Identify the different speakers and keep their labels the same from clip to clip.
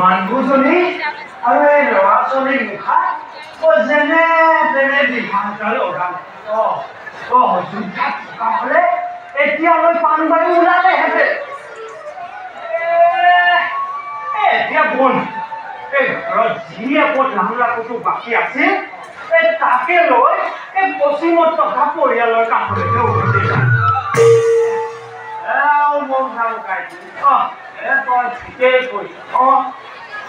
Speaker 1: মানুহজনী আৰু এই ল'ৰা ছোৱালীৰ মুখাত যেনে তেনে বিভাগকাৰী ওলালে যুদ্ধত থকা হ'লে এতিয়ালৈ পাণবাৰী ওলালেহেঁতেন। এতিয়া বল এই ঘৰত যি একত লাহু বাকী আছিল তাকে লৈ এই পশ্চিমত থকা পৰিয়ালৰ কাষলৈকে উভতি যায়। তই ঠিকেই কৈছ।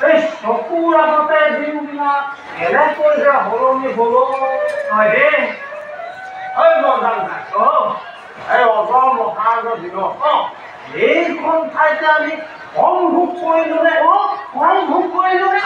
Speaker 1: এই চকুৰ আগতে দিনবিলাক এনেকৈ যে সলনি হল নহয় দেই। এই অজৰ মহাৰাজৰ দিনত এইখন ঠাইতে আমি কম ভোগ কৰিলো নে কম ভোগ কৰিলো নে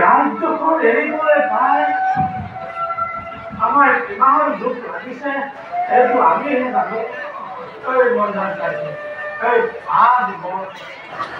Speaker 1: ৰাজ্যখন এৰিবলৈ পায় আমাৰ কিমান দুখ লাগিছে এইটো আমিহে জানো।